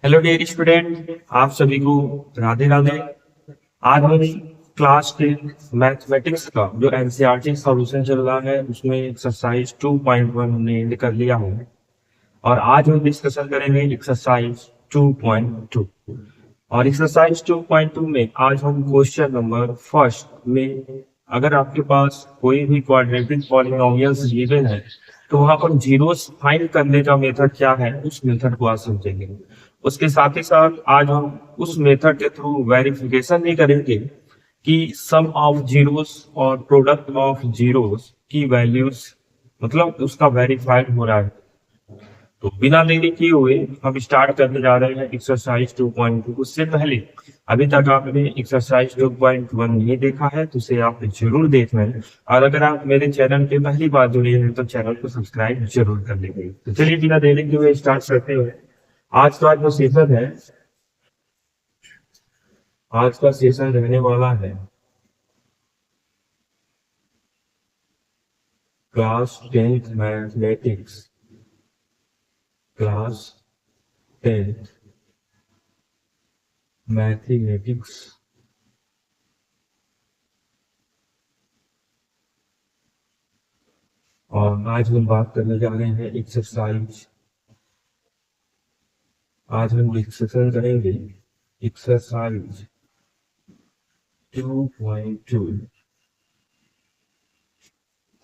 Hello dear student, आप सभी को राधे राधे। आज हम क्लास 10 मैथमेटिक्स का जो एनसीईआरटी सॉल्यूशन चल रहा है उसमें एक्सरसाइज 2.1 हमने एंड कर लिया है और आज हम डिस्कशन करेंगे एक्सरसाइज 2.2। और एक्सरसाइज 2.2 में आज हम क्वेश्चन नंबर फर्स्ट में अगर आपके पास कोई भी क्वाड्रेटिक पॉलिनोमियल्स गिवन है तो वहां पर जीरोस फाइंड करने का मेथड क्या है उस मेथड को आज समझेंगे। उसके साथ ही साथ आज हम उस मेथड के थ्रू वेरिफिकेशन भी करेंगे कि सम ऑफ जीरोस और प्रोडक्ट ऑफ जीरोस की वैल्यूज मतलब उसका वेरीफाइड हो रहा है। तो बिना देरी किए हुए हम स्टार्ट करने जा रहे हैं एक्सरसाइज 2.2। उससे पहले अभी तक आपने एक्सरसाइज 2.1 नहीं देखा है तो उसे आप जरूर देख लें। और अगर आप मेरे चैनल पे पहली बार जुड़े हैं तो चैनल को सब्सक्राइब जरूर कर लीजिए। तो चलिए बिना देरी किए हुए स्टार्ट करते हुए आज का जो सेशन है, आज का सेशन रहने वाला है क्लास 10 मैथमेटिक्स, क्लास 10 मैथमेटिक्स। और आज हम बात करने जा रहे हैं एक्सरसाइज, आज हम डिस्कशन करेंगे एक्सरसाइज 2.2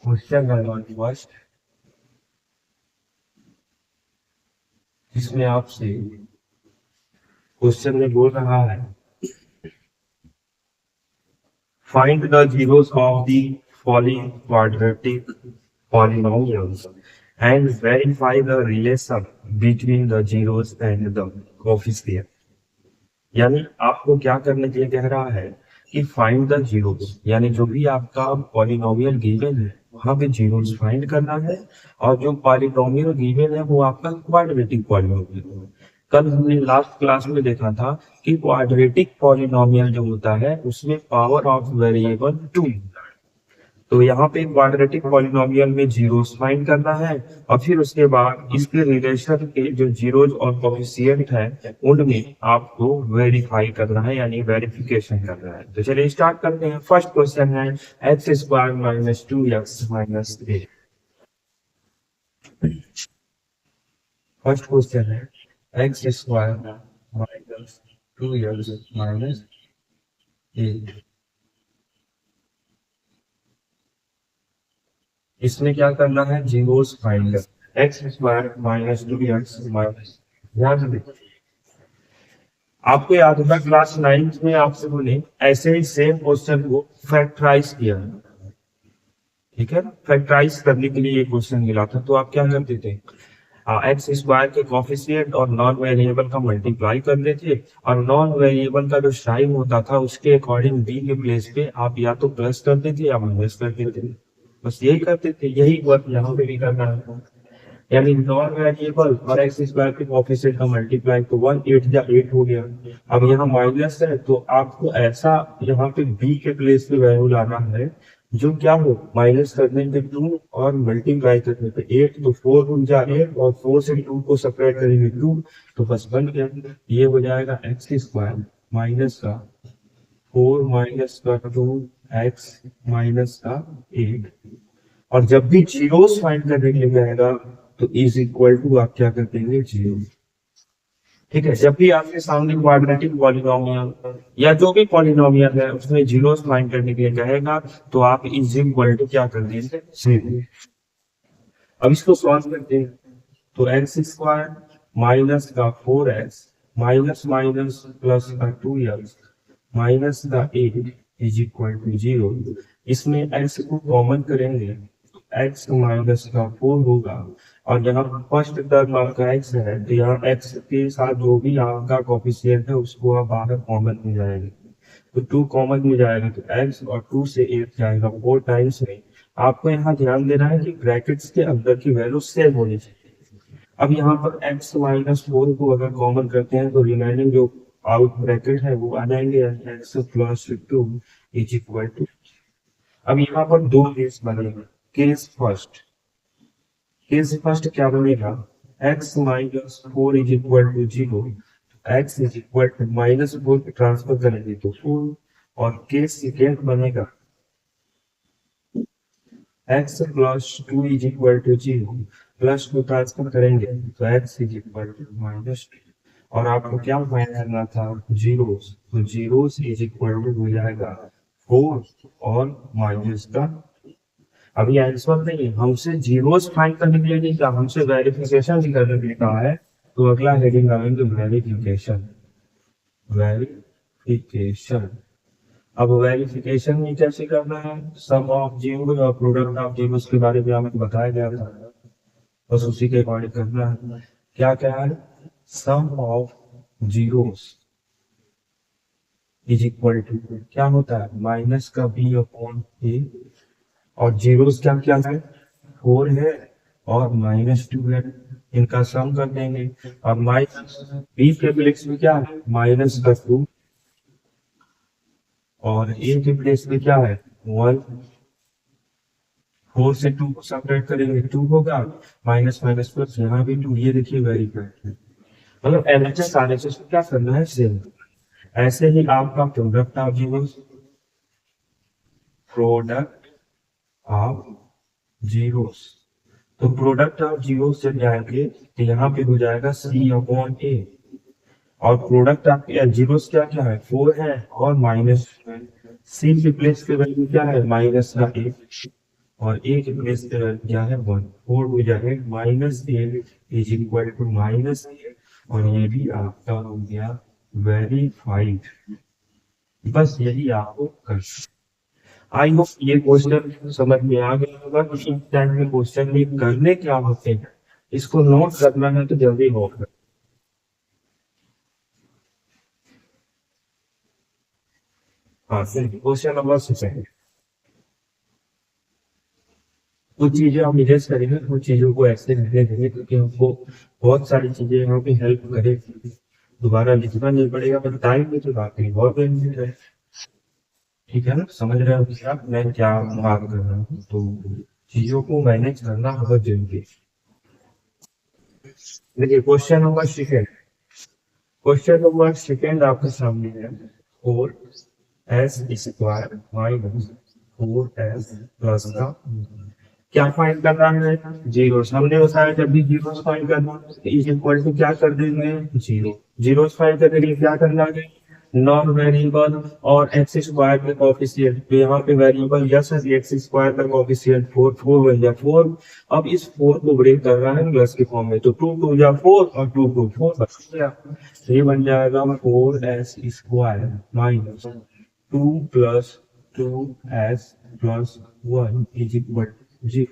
क्वेश्चन नंबर फर्स्ट, जिसमें आपसे क्वेश्चन में बोल रहा है find the zeros of the following quadratic polynomials and verify the relation between the zeros and the coefficient। यानी आपको क्या करने के लिए कह रहा है कि फाइंड द जीरोस, यानी जो भी आपका पॉलिनोमियल गिवन है वहां पे जीरोस फाइंड करना है। और जो पॉलिनोमियल गिवन है वो आपका क्वाड्रेटिक पॉलिनोमियल है। कल हमने लास्ट क्लास में देखा था कि क्वाड्रेटिक पॉलिनोमियल जो होता है उसमें पावर ऑफ वेरिएबल 2। तो यहाँ पे क्वाड्रेटिक पॉलिनोमियल में जीरोस फाइंड करना है और फिर उसके बाद इसके रिलेशन के जो जीरोस और कोएफिशिएंट है उनमें आपको वेरीफाई करना है, यानी वेरिफिकेशन करना है। तो चलिए स्टार्ट करते हैं। फर्स्ट क्वेश्चन है x square minus 2x minus 8। First question है x square minus 2x minus 8। इसमें क्या करना है, जीरोस फाइंड कर x square minus 2x minus. ध्यान से देखिए, आपको याद होगा क्लास 9 में आपसे बोले ऐसे ही सेम क्वेश्चन को फैक्टराइज किया है, ठीक है ना। फैक्टराइज करने के लिए ये क्वेश्चन मिला था तो आप क्या करते थे, एक्स स्क्वायर के कोफिशिएंट और नॉन वेरिएबल का मल्टीप्लाई कर लेते और नॉन वेरिएबल का जो साइन होता था उसके अकॉर्डिंग बी के प्लेस पे आप या तो प्लस कर देते या माइनस कर देते। बस यही करते थे, यही वर्क यहाँ पे भी करना है। यानी नॉन वेरिएबल और एक्स स्क्वायर के कोफिशिएंट का मल्टीप्लाई तो 1 8 या 8 हो गया। अब यहाँ माइनस है तो आपको ऐसा यहाँ पे बी के प्लेस पे वैल्यू लाना है जो क्या हो, माइनस करने पे 2 और मल्टीप्लाई करने पे 8, तो 4 बन जाए 8 और 4 से 2 को सेपरेट करेंगे 2, तो बस बन गया। ये हो जाएगा एक्स स्क्वायर माइनस का 4 माइनस का 2 एक्स माइनस का 8। और जब भी जीरोस फाइंड करने के लिए कहेगा तो इज इक्वल टू आप क्या कर देंगे, जीरो। ठीक है, जब भी आपके सामने क्वाड्रेटिक पॉलिनोमियल या जो भी पॉलिनोमियल है उसमें जीरोस फाइंड करने के लिए कहेगा तो आप इज इक्वल टू क्या कर देंगे, जीरो। अब इसको सॉल्व करते हैं तो एक्स स्क्वायर माइनस का 4x माइनस माइनस प्लस का 2x माइनस का 8 इज इक्वल टू 0। इसमें x को कॉमन करेंगे तो x माइनस का 4 होगा और यहाँ फर्स्ट टर्म आपका x है तो यहाँ x के साथ जो भी आपका कोफिशिएंट है उसको आप बाहर कॉमन में जाएंगे तो 2 कॉमन में जाएगा तो x और 2 से 8 जाएगा 4 टाइम्स में। आपको यहाँ ध्यान देना है कि ब्रैकेट्स के अंदर की वैल्यू सेम होनी चाहिए। अब यहाँ पर x माइनस 4 को अगर कॉमन करते हैं तो रिमेनिंग जो आउट ब्रैकेट है वो आ जाएंगे x plus 2 is equal to. अब यहाँ पर दो केस बनेगा। केस फर्स्ट क्या बनेगा, x minus 4 is equal to 0। x is equal to -4 पे ट्रांसफर करेंगे तो 4 और k सेकेंड बनेगा x plus 2 is equal to 0 plus 2 transfer करेंगे तो x इज इक्वल टू -2 और आपको क्या फाइंड करना था जीरोस तो जीरोस इज इक्वल टू हो जाएगा 4 और माइनस का अभी आंसर नहीं हमसे जीरोस फाइंड करने के लिए नहीं कहा हमसे वेरिफिकेशन भी करने के लिए कहा है तो अगला हेडिंग आएंगे वेरिफिकेशन वेरिफिकेशन अब वेरिफिकेशन में कैसे करना है सम ऑफ जीरो और प्रोडक्ट ऑफ जीरो के बारे में हमें बताया गया था बस उसी के अकॉर्डिंग करना है क्या क्या है sum of zeros is equal to क्या होता है माइनस का बी अपॉन ए और जीरोस क्या क्या है 4 है और -2 है इनका सम कर देंगे और माइनस बी के प्लेस में क्या है माइनस का 2 और ए के प्लेस में क्या है 1 4 से 2 को सेपरेट करेंगे 2 होगा माइनस माइनस प्लस यहाँ भी 2 ये देखिए वेरीफाइड मतलब एलएचएस आरएचएस को क्या करना है सेम ऐसे ही आपका प्रोडक्ट ऑफ जीरोस तो प्रोडक्ट ऑफ जीरोस जब जाएंगे तो यहाँ पे हो जाएगा सी अपॉन ए और प्रोडक्ट ऑफ जीरोस क्या क्या है 4 है और माइनस सी के प्लेस पे वैल्यू क्या है माइनस का 1 और ए के प्लेस पे वैल्यू क्या है 1 4 हो जाएगा minus a is equal to minus a और ये भी आपका हो गया वेरीफाइड बस यही आपको कर आई होप ये क्वेश्चन समझ में आ गया होगा कि इस टाइप के क्वेश्चन में करने क्या होते हैं इसको नोट करना है तो जल्दी होगा हाँ क्वेश्चन नंबर 6 कुछ चीजें हम इरेज करेंगे कुछ चीजों को ऐसे लिखने देंगे क्योंकि हमको बहुत सारी चीजें यहाँ पे हेल्प करेगी दोबारा लिखना नहीं पड़ेगा पर टाइम में तो बात नहीं बहुत है ठीक है ना समझ रहे हो क्या मैं क्या बात कर रहा हूँ तो चीजों को मैनेज करना बहुत जरूरी है देखिए क्वेश्चन नंबर सेकेंड आपके सामने है 4s square minus 4s plus का क्या फाइंड करना है जीरो हमने बताया जब भी जीरो फाइंड करना इज इक्वल टू क्या कर देंगे जीरो फाइंड करने के लिए क्या करना है नॉन वेरिएबल और एक्स स्क्वायर का कोफिशिएंट तो यहाँ पे वेरिएबल यस है एक्स स्क्वायर का कोफिशिएंट 4 बन गया 4 अब इस 4 को ब्रेक कर रहा है प्लस के फॉर्म में तो 2 2 या 4 और 2 2 4 बच गया ये बन जाएगा 4s square minus 2 plus 2s plus 1 is equal to 0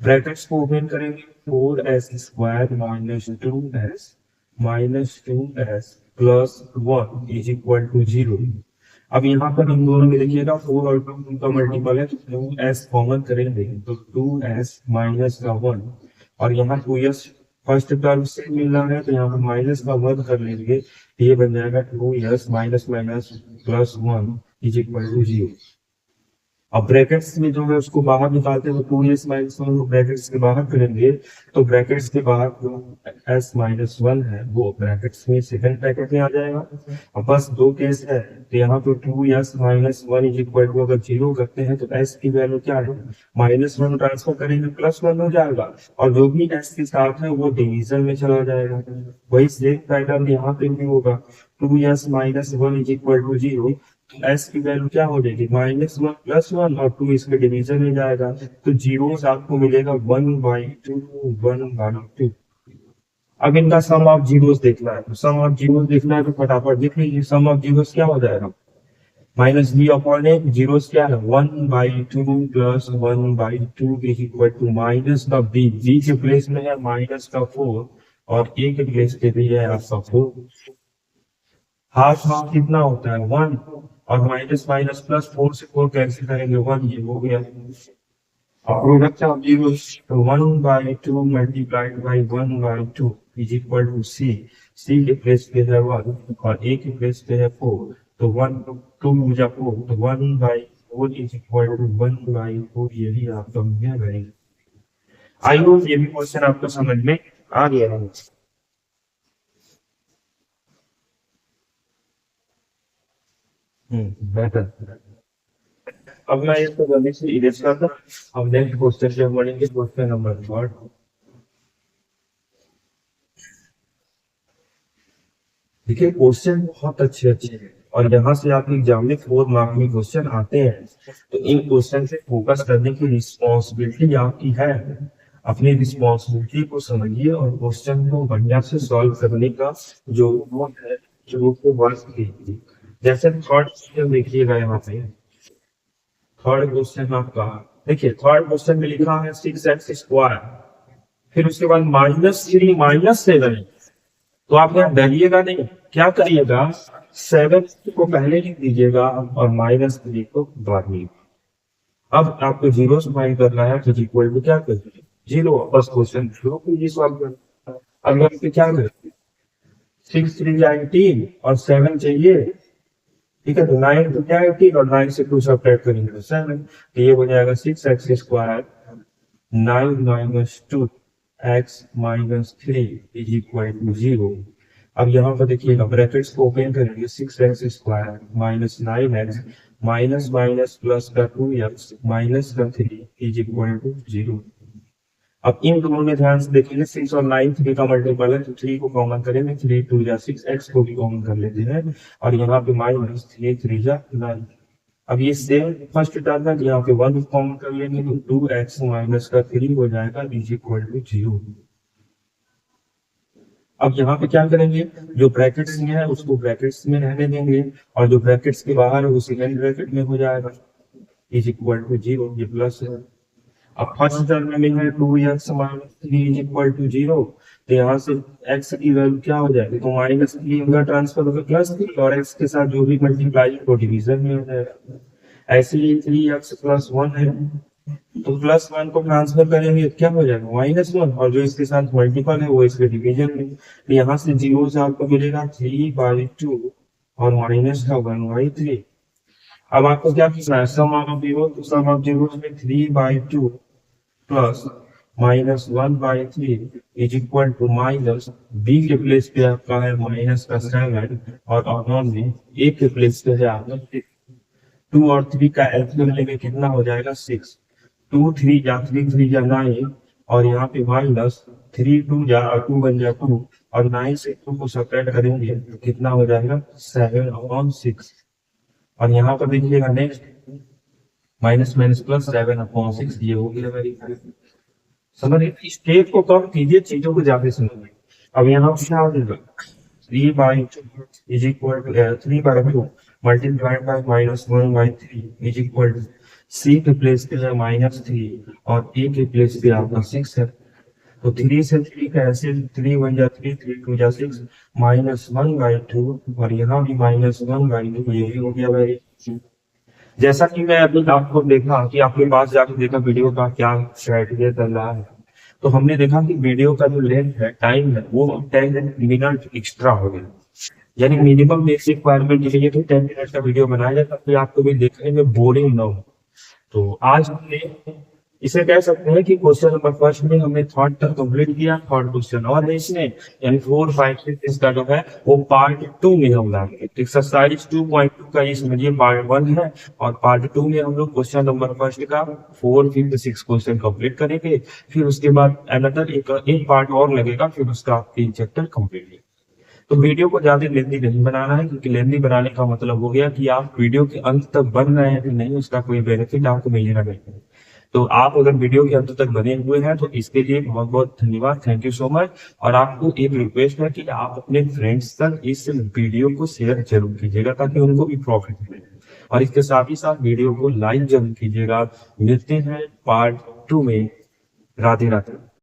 brackets को ओपन करेंगे 4s square minus 2s plus 1 is equal to 0 अब यहाँ पर इन दोनों में देखिएगा 4 और 2 का मल्टीपल है तो 2s कॉमन करेंगे तो 2s माइनस का 1 और यहाँ 2s फर्स्ट टर्म से मिल रहा है तो यहाँ पर माइनस का 1 कर लेंगे ये बन जाएगा 2s minus minus plus 1 is equal to 0 अब ब्रैकेट्स में जो है उसको बाहर निकालते हैं तो 2s माइनस 1 ब्रैकेट्स के बाहर करेंगे तो ब्रैकेट्स के बाहर जो s माइनस 1 है वो ब्रैकेट्स में सेकंड ब्रैकेट में आ जाएगा अब बस दो केस है तो यहाँ पे 2s minus 1 is equal to अगर 0 करते हैं तो s की वैल्यू क्या है -1 ट्रांसफर करेंगे +1 हो जाएगा और जो भी s के साथ है वो डिवीजन में चला जाएगा वही सेम पैटर्न यहाँ पे भी होगा 2s minus 1 is equal to 0 s की वैल्यू क्या हो जाएगी -1 +1 और 2 इसके डिवीजन में जाएगा तो जीरोस आपको मिलेगा 1/2 अब इनका सम ऑफ जीरोस देखना है सम ऑफ जीरोस देखना है तो फटाफट देख लीजिए सम ऑफ जीरोस क्या हो जाएगा minus b upon a zeros क्या है 1/2 plus 1/2 is equal to minus का बी के प्लेस में है माइनस का 4 और ए के प्लेस पे भी है आपका 4 हाफ कितना होता है 1 और माइनस माइनस प्लस 4 से 4 कैंसिल करेंगे 1 ये हो गया और product of zeros 1/2 multiplied by 1/2 is equal to C के प्लेस पे है 1 और ए के प्लेस पे है 4 तो 1 2 मुझे 4 तो 1/4 इज इक्वल टू 1/4 यही आपका मिल जाएगा आई होप ये भी क्वेश्चन आपको समझ में आ गया है बेहतर। अब मैं इसको जल्दी से इरेज कर दूं। अब नेक्स्ट क्वेश्चन पे हम बढ़ेंगे, क्वेश्चन नंबर 3। देखिए क्वेश्चन बहुत अच्छे अच्छे हैं और यहाँ से आपके एग्जाम में 4 मार्क में क्वेश्चन आते हैं। तो इन क्वेश्चन से फोकस करने की रिस्पॉन्सिबिलिटी आपकी है। अपनी रिस्पॉन्सिबिलिटी को समझिए और क्वेश्चन को बढ़िया से सॉल्व करने का जो वो है, जो उसको वर्क कीजिए। जैसे थर्ड क्वेश्चन देखिएगा यहाँ पे, थर्ड क्वेश्चन आपका देखिए, थर्ड क्वेश्चन में लिखा है 6x², फिर उसके बाद -3 -7। तो आप यहाँ डरिएगा नहीं, क्या करिएगा, 7 को पहले लिख दीजिएगा और -3 को बाद में। अब आपको जीरो से फाइंड करना है तो इक्वल टू क्या करिए, जीरो। बस क्वेश्चन शुरू कीजिए सॉल्व करना। अब यहाँ पे क्या करें, 6 3 19 और 7 चाहिए, ठीक है। तो 9 2 18 और 9 से 2 सब्ट्रैक्ट करेंगे तो 7, तो ये हो जाएगा 6x², 9 - 2 x - 3 is equal to 0। अब यहाँ पर देखिएगा ब्रैकेट्स को ओपन करेंगे, 6x² - 9x minus minus plus का 2x माइनस का 3 इज इक्वल टू 0। अब इन दोनों में ध्यान से देखेंगे, 6 और 9 3 का मल्टीपल है, तो 3 को कॉमन करेंगे, 3 2 या 6, x को भी कॉमन कर लेते हैं और यहाँ पे -3 3 या 9। अब ये सेम फर्स्ट टर्म है, यहाँ पे 1 कॉमन कर लेंगे तो 2x माइनस का 3 हो जाएगा इज इक्वल टू 0। अब यहाँ पे क्या करेंगे, जो ब्रैकेट्स में है उसको ब्रैकेट्स में रहने देंगे और जो ब्रैकेट्स के बाहर है वो सेकेंड ब्रैकेट में हो जाएगा इज इक्वल टू 0, ये प्लस है। अब फर्स्ट टर्म में है 2x - 3 इज इक्वल टू 0, तो यहाँ से x की वैल्यू क्या हो जाएगी, तो -3 होगा ट्रांसफर होगा +3 और x के साथ जो भी मल्टीप्लाई को डिवीजन में हो जाएगा। ऐसे ही 3x + 1 है, तो +1 को ट्रांसफर करेंगे तो क्या हो जाएगा -1 और जो इसके साथ मल्टीपल है वो इसके डिवीजन में। तो यहाँ से 0 से आपको मिलेगा 3/2 और -1/3। अब आपको क्या करना है, सम ऑफ जीरो, तो सम ऑफ जीरो में 3/2 plus -1/3 is equal to minus b के प्लेस पे आपका है -7 और अपॉन में ए के प्लेस पे है आपका 2 और 3 का एलसीएम लेंगे कितना हो जाएगा 6, 2 3 जा 3 3 जा 9 और यहाँ पे -3 2 जा 2 बन जा 2 और 9 से 2 को सब्ट्रैक्ट करेंगे तो कितना हो जाएगा 7/6। और यहाँ पर देखिएगा नेक्स्ट माइनस माइनस प्लस 7/6, ये हो गया मेरी। समझिए स्टेप को कम कीजिए, चीजों को ज्यादा समझिए। अब यहाँ पे क्या हो जाएगा 3/2 is equal to 3/2 multiplied by -1/3 is equal to C के प्लेस पे है -3 और ए के प्लेस पे आपका 6 है। तो 3 से 3 का ऐसे 3 1 जा 3 3 2 जा 6 -1/2 और यहाँ भी -1/2, ये भी हो गया भाई। जैसा कि मैं अभी आपको देखा कि आपके पास जाकर देखा वीडियो का क्या क्राइटेरिया चल रहा है, तो हमने देखा कि वीडियो का जो लेंथ है, टाइम है, वो 10 मिनट एक्स्ट्रा हो गया। यानी मिनिमम बेसिक रिक्वायरमेंट के लिए तो 10 मिनट का वीडियो बनाया जाए ताकि आपको भी देखने में बोरिंग ना हो। तो आज हमने इसे कह सकते हैं कि क्वेश्चन नंबर फर्स्ट में हमने थर्ड तक कंप्लीट किया, थर्ड क्वेश्चन और इसमें यानी 4 5 6 इसका जो है वो पार्ट 2 में हम लाएंगे। एक्सरसाइज 2.2 का ये समझिए पार्ट 1 है और पार्ट 2 में हम लोग क्वेश्चन नंबर फर्स्ट का 4 5 6 क्वेश्चन कंप्लीट करेंगे। फिर उसके बाद अनदर एक पार्ट और लगेगा, फिर उसका 3 चैप्टर कंप्लीट। तो वीडियो को ज्यादा लेंदी नहीं बनाना है, क्योंकि लेंदी बनाने का मतलब हो गया कि आप वीडियो के अंत तक बन रहे हैं कि नहीं, उसका कोई बेनिफिट आपको मिलेगा नहीं। तो आप अगर वीडियो के अंत तक बने हुए हैं तो इसके लिए बहुत बहुत धन्यवाद, थैंक यू सो मच। और आपको एक रिक्वेस्ट है कि आप अपने फ्रेंड्स तक इस वीडियो को शेयर जरूर कीजिएगा ताकि उनको भी प्रॉफिट मिले, और इसके साथ ही साथ वीडियो को लाइक जरूर कीजिएगा। मिलते हैं पार्ट 2 में। राधे राधे।